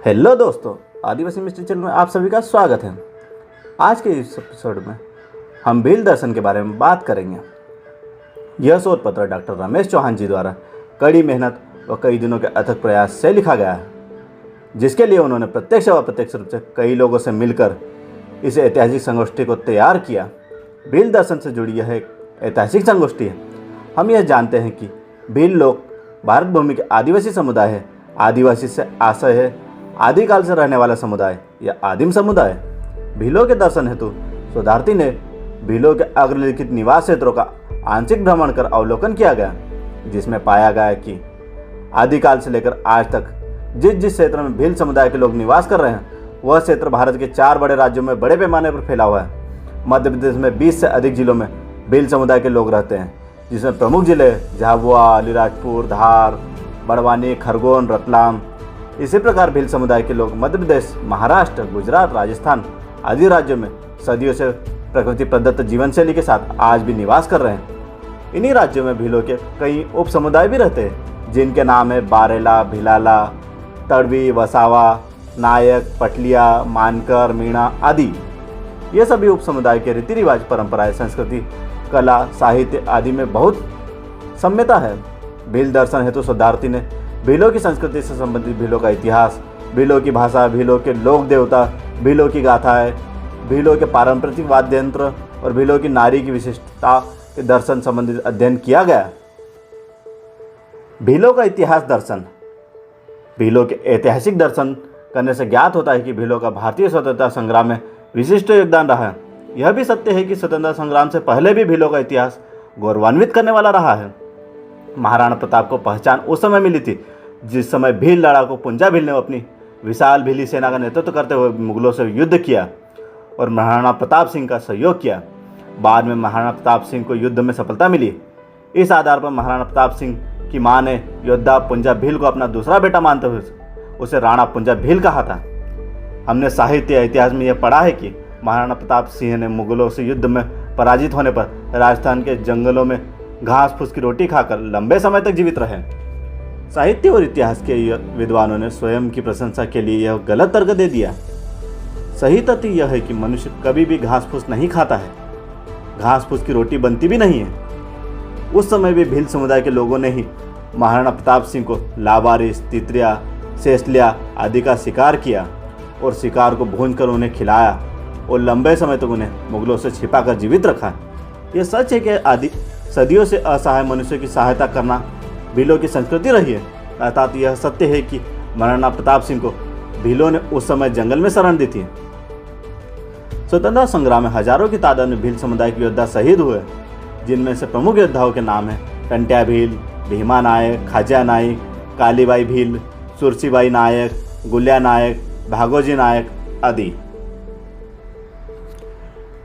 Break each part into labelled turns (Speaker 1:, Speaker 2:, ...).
Speaker 1: Hello दोस्तों, आदिवासी mystery channel में आप सभी का स्वागत है। आज के इस एपिसोड में हम भील दर्शन के बारे में बात करेंगे। यह शोध पत्र डॉक्टर रमेश चौहान जी द्वारा कड़ी मेहनत और कई दिनों के अथक प्रयास से लिखा गया है, जिसके लिए उन्होंने प्रत्यक्ष व अप्रत्यक्ष रूप से कई लोगों से मिलकर इस ऐतिहासिक संगोष्ठी को तैयार किया। भील दर्शन से जुड़ी यह एक ऐतिहासिक संगोष्ठी है। हम यह जानते हैं कि भील लोग भारत भूमि के आदिवासी समुदाय है। आदिवासी से आशय है आदिकाल से रहने वाला समुदाय या आदिम समुदाय। भीलों के दर्शन हेतु शोधार्थी ने भीलों के अग्रलिखित निवास क्षेत्रों का आंशिक भ्रमण कर अवलोकन किया गया, जिसमें पाया गया कि आदिकाल से लेकर आज तक जिस जिस क्षेत्र में भील समुदाय के लोग निवास कर रहे हैं, वह क्षेत्र भारत के 4 बड़े राज्यों में बड़े पैमाने पर फैला हुआ है। मध्य प्रदेश में 20 से अधिक जिलों में भील समुदाय के लोग रहते हैं, जिसमें प्रमुख जिले झाबुआ, अलीराजपुर, धार, बड़वानी, खरगोन, रतलाम। इसी प्रकार भील समुदाय के लोग मध्य प्रदेश, महाराष्ट्र, गुजरात, राजस्थान आदि राज्यों में सदियों से प्रकृति प्रदत्त जीवन शैली के साथ आज भी निवास कर रहे हैं। इन्हीं राज्यों में भीलों के कई उप समुदाय भी रहते हैं, जिनके नाम है बारेला, भिलाला, तड़वी, वसावा, नायक, पटलिया, मानकर, मीणा आदि। ये सभी उप समुदाय के रीति रिवाज, परंपराएं, संस्कृति, कला, साहित्य आदि में बहुत साम्यता है। भील दर्शन हेतु शोधार्थी ने भीलों की संस्कृति से संबंधित भीलों का इतिहास, भीलों की भाषा, भीलों के लोक देवता, भीलों की गाथाएं, भीलों के पारंपरिक वाद्य यंत्र और भीलों की नारी की विशिष्टता के दर्शन संबंधित अध्ययन किया गया। भीलों का इतिहास दर्शन। भीलों के ऐतिहासिक दर्शन करने से ज्ञात होता है कि भीलों का भारतीय स्वतंत्रता संग्राम में विशिष्ट योगदान रहा है। यह भी सत्य है कि स्वतंत्रता संग्राम से पहले भी भीलों का इतिहास गौरवान्वित करने वाला रहा है। महाराणा प्रताप को पहचान उस समय मिली थी जिस समय भील लड़ाकू पुंजा भील ने अपनी विशाल भीली सेना का नेतृत्व करते हुए मुगलों से युद्ध किया और महाराणा प्रताप सिंह का सहयोग किया। बाद में महाराणा प्रताप सिंह को युद्ध में सफलता मिली। इस आधार पर महाराणा प्रताप सिंह की मां ने योद्धा पुंजा भील को अपना दूसरा बेटा मानते हुए उसे राणा पुंजा भील कहा था। हमने साहित्य या इतिहास में यह पढ़ा है कि महाराणा प्रताप सिंह ने मुगलों से युद्ध में पराजित होने पर राजस्थान के जंगलों में घास फूस की रोटी खाकर लंबे समय तक जीवित रहे। साहित्य और इतिहास के विद्वानों ने स्वयं की प्रशंसा के लिए यह गलत तर्क दे दिया। सही तथ्य यह है कि मनुष्य कभी भी घास फूस नहीं खाता है, घास फूस की रोटी बनती भी नहीं है। उस समय भी भील समुदाय के लोगों ने ही महाराणा प्रताप सिंह को लावारिस, तितरिया, सेसलिया आदि का शिकार किया और शिकार को भून कर उन्हें खिलाया और लंबे समय तक उन्हें मुगलों से छिपाकर जीवित रखा। यह सच है कि सदियों से असहाय मनुष्य की सहायता करना भीलों की संस्कृति रही है। अर्थात यह सत्य है कि महाराणा प्रताप सिंह को भीलों ने उस समय जंगल में शरण दी थी। स्वतंत्रता संग्राम में हजारों की तादाद में भील समुदाय के योद्धा शहीद हुए, जिनमें से प्रमुख योद्धाओं के नाम हैं टंट्या भील, भीमा नायक, खाजा नायक, कालीबाई भील, सुरसीबाई नायक, गुल्या नायक, भागोजी नायक आदि।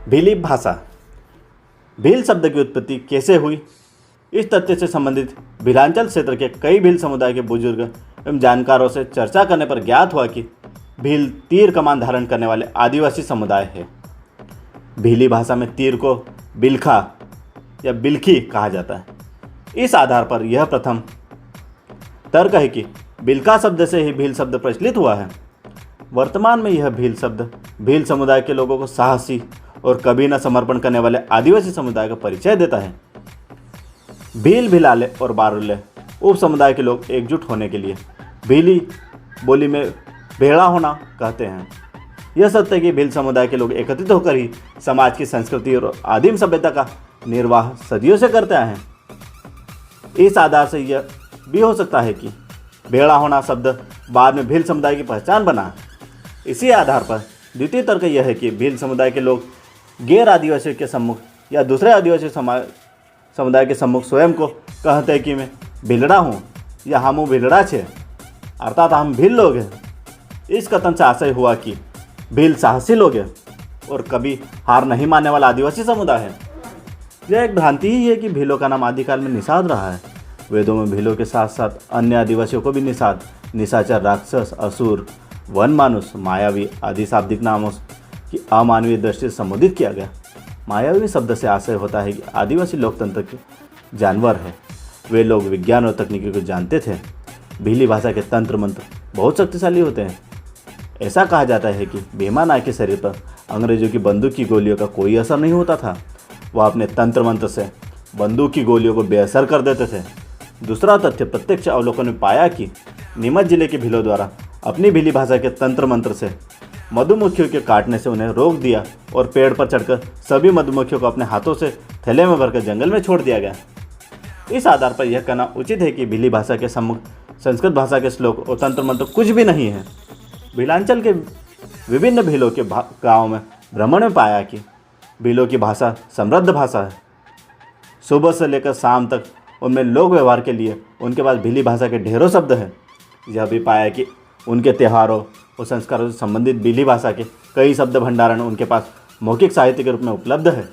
Speaker 1: भीली भाषा। भील शब्द की उत्पत्ति कैसे हुई, इस तथ्य से संबंधित भीलांचल क्षेत्र के कई भील समुदाय के बुजुर्ग एवं जानकारों से चर्चा करने पर ज्ञात हुआ कि भील तीर कमान धारण करने वाले आदिवासी समुदाय है। भीली भाषा में तीर को बिलखा या बिलखी कहा जाता है। इस आधार पर यह प्रथम तर्क है कि बिलखा शब्द से ही भील शब्द प्रचलित हुआ है। वर्तमान में यह भील शब्द भील समुदाय के लोगों को साहसी और कभी न समर्पण करने वाले आदिवासी समुदाय का परिचय देता है। भील, भिलाले और बारुले उप समुदाय के लोग एकजुट होने के लिए भीली बोली में भेड़ा होना कहते हैं। यह सत्य है कि भील समुदाय के लोग एकत्रित होकर ही समाज की संस्कृति और आदिम सभ्यता का निर्वाह सदियों से करते आए हैं। इस आधार से यह भी हो सकता है कि भेड़ा होना शब्द बाद में भील समुदाय की पहचान बना। इसी आधार पर द्वितीय तर्क यह है कि भील समुदाय के लोग गैर आदिवासियों के सम्मुख या दूसरे आदिवासी समुदाय के सम्मुख स्वयं को कहते हैं कि मैं भीलड़ा हूँ या हम भीलड़ा छे, अर्थात हम भील लोग हैं। इस कथन से आशय हुआ कि भील साहसी लोग हैं और कभी हार नहीं मानने वाला आदिवासी समुदाय है। यह एक भ्रांति ही है कि भीलों का नाम आदिकाल में निषाद रहा है। वेदों में भीलों के साथ साथ अन्य आदिवासियों को भी निषाद, निशाचर, राक्षस, असुर, वन मानुष, मायावी आदि शाब्दिक नामों की अमानवीय दृष्टि से संबोधित किया गया। मायावी शब्द से आशय होता है कि आदिवासी लोकतंत्र के जानवर है। वे लोग विज्ञान और तकनीकी को जानते थे। भीली भाषा के तंत्र मंत्र बहुत शक्तिशाली होते हैं। ऐसा कहा जाता है कि भीमा नायक के शरीर पर अंग्रेजों की बंदूक की गोलियों का कोई असर नहीं होता था। वह अपने तंत्र मंत्र से बंदूक की गोलियों को बेअसर कर देते थे। दूसरा तथ्य, प्रत्यक्ष अवलोकन में पाया कि नीमच जिले के भीलों द्वारा अपनी भीली भाषा के तंत्र मंत्र से मधुमक्खियों के काटने से उन्हें रोक दिया और पेड़ पर चढ़कर सभी मधुमक्खियों को अपने हाथों से थैले में भरकर जंगल में छोड़ दिया गया। इस आधार पर यह कहना उचित है कि भीली भाषा के सम्मुख संस्कृत भाषा के श्लोक और तंत्र मंत्र कुछ भी नहीं है। भीलांचल के विभिन्न भीलों के गाँव में भ्रमण में पाया कि भीलों की भाषा समृद्ध भाषा है। सुबह से लेकर शाम तक उनमें लोक व्यवहार के लिए उनके पास भीली भाषा के ढेरों शब्द हैं। यह भी पाया कि उनके त्योहारों और संस्कारों से संबंधित भीली भाषा के कई शब्द भंडारण उनके पास मौखिक साहित्य के रूप में उपलब्ध है,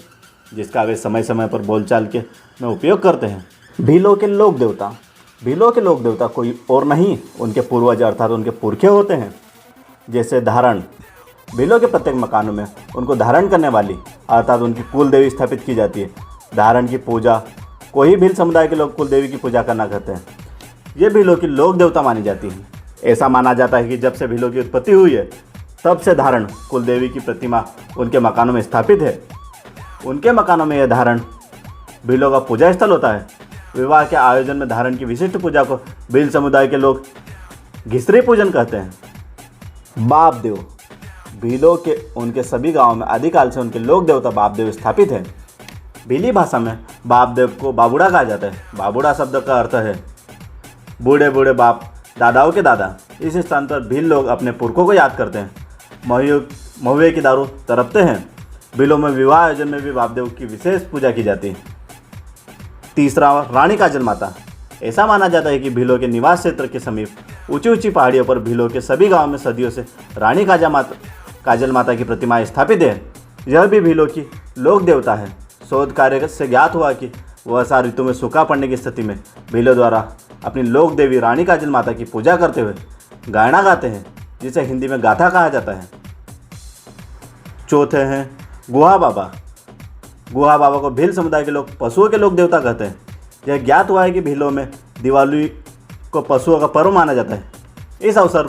Speaker 1: जिसका वे समय समय पर बोलचाल के में उपयोग करते हैं। भीलों के लोक देवता। भीलों के लोक देवता कोई और नहीं, उनके पूर्वज अर्थात उनके पुरखे होते हैं। जैसे धारण, भीलों के प्रत्येक मकानों में उनको धारण करने वाली अर्थात उनकी कुल देवी स्थापित की जाती है। धारण की पूजा कोई भील समुदाय के लोग कुल देवी की पूजा करना करते हैं। ये भीलों की लोक देवता मानी जाती है। ऐसा माना जाता है कि जब से भीलों की उत्पत्ति हुई है तब से धारण कुल देवी की प्रतिमा उनके मकानों में स्थापित है। उनके मकानों में यह धारण भीलों का पूजा स्थल होता है। विवाह के आयोजन में धारण की विशिष्ट पूजा को भील समुदाय के लोग घिसरी पूजन कहते हैं। बाप देव, भीलों के उनके सभी गांवों में आदिकाल से उनके लोक देवता बाप देव स्थापित है। भीली भाषा में बाप देव को बाबूड़ा कहा जाता है। बाबूड़ा शब्द का अर्थ है बूढ़े बूढ़े बाप, दादाओं के दादा। इस स्थान पर भील लोग अपने पुरखों को याद करते हैं। महुए की दारू तरपते हैं। भीलों में विवाह आयोजन में भी बाप देव की विशेष पूजा की जाती है। तीसरा, रानी काजल माता। ऐसा माना जाता है कि भीलों के निवास क्षेत्र के समीप ऊंची ऊंची पहाड़ियों पर भीलों के सभी गांवों में सदियों से रानी काजल माता की प्रतिमा स्थापित है। यह भी भीलों की लोक देवता है। शोध कार्य से ज्ञात हुआ कि वर्षा ऋतु में सूखा पड़ने की स्थिति में भीलों द्वारा अपनी लोक देवी रानी काजल माता की पूजा करते हुए गायना गाते हैं, जिसे हिंदी में गाथा कहा जाता है। चौथे हैं गुहा बाबा। गुहा बाबा को भील समुदाय के लोग पशुओं के लोक देवता कहते हैं। यह ज्ञात हुआ है कि भीलों में दिवाली को पशुओं का पर्व माना जाता है। इस अवसर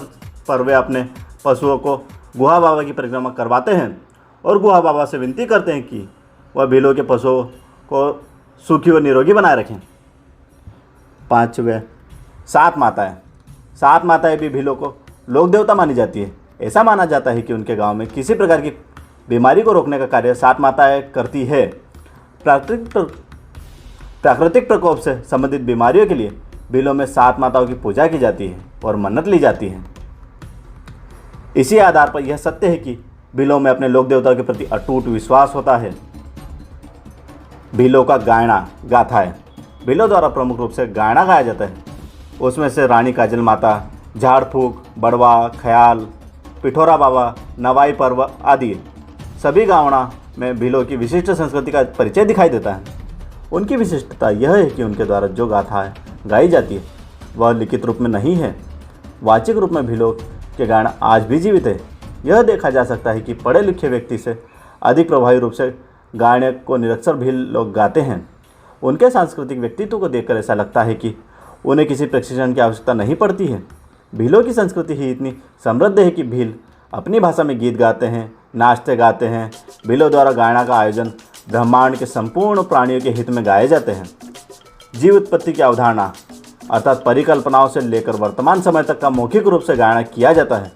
Speaker 1: पर वे अपने पशुओं को गुहा बाबा की परिक्रमा करवाते हैं और गुहा बाबा से विनती करते हैं कि वह भीलों के पशुओं को सुखी और निरोगी बनाए रखें। पांचवें, सात माताएं। सात माताएं भी भीलों को लोक देवता मानी जाती है। ऐसा माना जाता है कि उनके गांव में किसी प्रकार की बीमारी को रोकने का कार्य सात माताएं करती है। प्राकृतिक प्रकोप से संबंधित बीमारियों के लिए भीलों में सात माताओं की पूजा की जाती है और मन्नत ली जाती है। इसी आधार पर यह सत्य है कि भीलों में अपने लोक देवताओं के प्रति अटूट विश्वास होता है। भीलों का गायना गाथा है। भीलों द्वारा प्रमुख रूप से गायना गाया जाता है। उसमें से रानी काजल माता, झाड़ फूक, बड़वा, ख्याल, पिठोरा बाबा, नवाई पर्व आदि सभी गावना में भीलों की विशिष्ट संस्कृति का परिचय दिखाई देता है। उनकी विशिष्टता यह है कि उनके द्वारा जो गाथा गाई जाती है वह लिखित रूप में नहीं है, वाचिक रूप में भीलों के गायन आज भी जीवित है। यह देखा जा सकता है कि पढ़े लिखे व्यक्ति से अधिक प्रभावी रूप से गायन को निरक्षर भील लोग गाते हैं। उनके सांस्कृतिक व्यक्तित्व को देखकर ऐसा लगता है कि उन्हें किसी प्रशिक्षण की आवश्यकता नहीं पड़ती है। भीलों की संस्कृति ही इतनी समृद्ध है कि भील अपनी भाषा में गीत गाते हैं, नाचते गाते हैं। भीलों द्वारा गायना का आयोजन ब्रह्मांड के संपूर्ण प्राणियों के हित में गाए जाते हैं। जीव उत्पत्ति की अवधारणा अर्थात परिकल्पनाओं से लेकर वर्तमान समय तक का मौखिक रूप से गायना किया जाता है।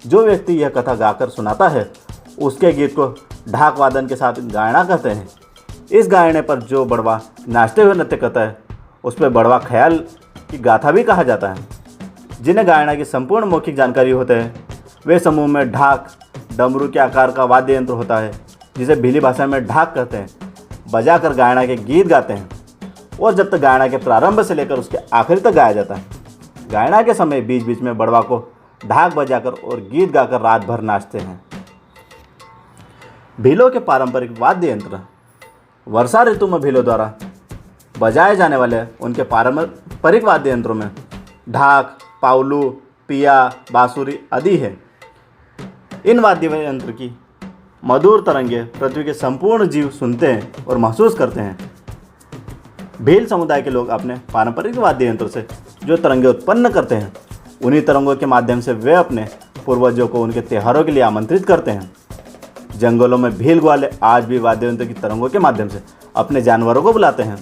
Speaker 1: जो व्यक्ति यह कथा गाकर सुनाता है उसके गीत को ढाक वादन के साथ गायना कहते हैं। इस गायने पर जो बड़वा नाचते हुए नृत्य करता है उस पर बड़वा ख्याल की गाथा भी कहा जाता है। जिन्हें गायना की संपूर्ण मौखिक जानकारी होते हैं वे समूह में ढाक, डमरू के आकार का वाद्य यंत्र होता है जिसे भीली भाषा में ढाक कहते हैं, बजाकर गायना के गीत गाते हैं और जब तक गायना के प्रारंभ से लेकर उसके आखिरी तक गाया जाता है। गायना के समय बीच बीच में बड़वा को ढाक बजाकर और गीत गाकर रात भर नाचते हैं। भीलों के पारंपरिक वाद्य यंत्र। वर्षा ऋतु में भीलों द्वारा बजाए जाने वाले उनके पारंपरिक वाद्य यंत्रों में ढाक, पाउलू, पिया, बांसुरी आदि है। इन वाद्य यंत्र की मधुर तरंगे पृथ्वी के संपूर्ण जीव सुनते हैं और महसूस करते हैं। भील समुदाय के लोग अपने पारंपरिक वाद्य यंत्र से जो तरंगे उत्पन्न करते हैं उन्हीं तरंगों के माध्यम से वे अपने पूर्वजों को उनके त्योहारों के लिए आमंत्रित करते हैं। जंगलों में भील ग्वाले आज भी वाद्य यंत्र की तरंगों के माध्यम से अपने जानवरों को बुलाते हैं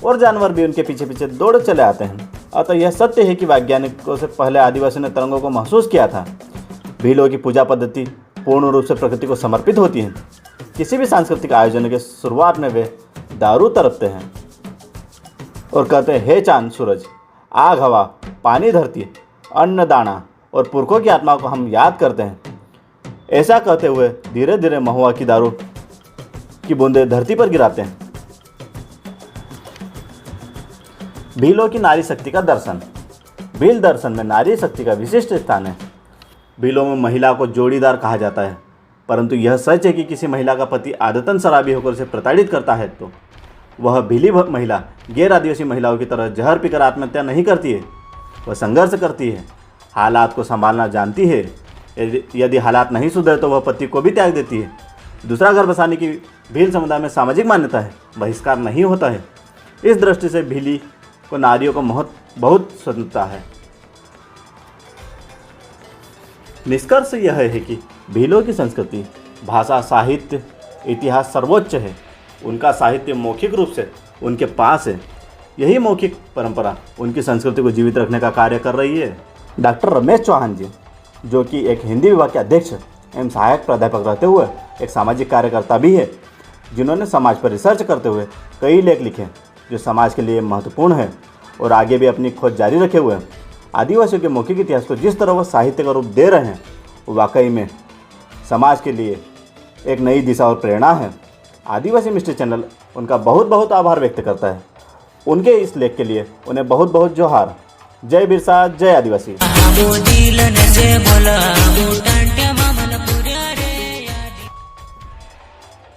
Speaker 1: और जानवर भी उनके पीछे पीछे दौड़ चले आते हैं। अतः यह सत्य है कि वैज्ञानिकों से पहले आदिवासियों ने तरंगों को महसूस किया था। भीलों की पूजा पद्धति पूर्ण रूप से प्रकृति को समर्पित होती है। किसी भी सांस्कृतिक आयोजन के शुरुआत में वे दारू तरपते हैं और कहते हैं, हे चांद सूरज, आग हवा, पानी धरती, अन्न दाना और पुरखों की आत्माओं को हम याद करते हैं। ऐसा कहते हुए धीरे धीरे महुआ की दारू की बूंदें धरती पर गिराते हैं। भीलों की नारी शक्ति का दर्शन। भील दर्शन में नारी शक्ति का विशिष्ट स्थान है। भीलों में महिला को जोड़ीदार कहा जाता है, परंतु यह सच है कि किसी महिला का पति आदतन शराबी होकर उसे प्रताड़ित करता है तो वह भीली महिला गैर आदिवासी महिलाओं की तरह जहर पीकर आत्महत्या नहीं करती है। वह संघर्ष करती है, हालात को संभालना जानती है। यदि हालात नहीं सुधरे तो वह पति को भी त्याग देती है। दूसरा घर बसाने की भील समुदाय में सामाजिक मान्यता है, बहिष्कार नहीं होता है। इस दृष्टि से भीली को नारियों को बहुत स्वतंत्रता है। निष्कर्ष यह है कि भीलों की संस्कृति, भाषा, साहित्य, इतिहास सर्वोच्च है। उनका साहित्य मौखिक रूप से उनके पास है। यही मौखिक परंपरा उनकी संस्कृति को जीवित रखने का कार्य कर रही है। डॉक्टर रमेश चौहान जी, जो कि एक हिंदी विभाग के अध्यक्ष एवं सहायक प्राध्यापक रहते हुए एक सामाजिक कार्यकर्ता भी है, जिन्होंने समाज पर रिसर्च करते हुए कई लेख लिखे जो समाज के लिए महत्वपूर्ण है और आगे भी अपनी खोज जारी रखे हुए हैं। आदिवासियों के मौखिक इतिहास को जिस तरह वह साहित्य का रूप दे रहे हैं, वो वाकई में समाज के लिए एक नई दिशा और प्रेरणा है। आदिवासी मिस्ट्री चैनल उनका बहुत बहुत आभार व्यक्त करता है। उनके इस लेख के लिए उन्हें बहुत बहुत जोहार। जय बिरसा, जय आदिवासी।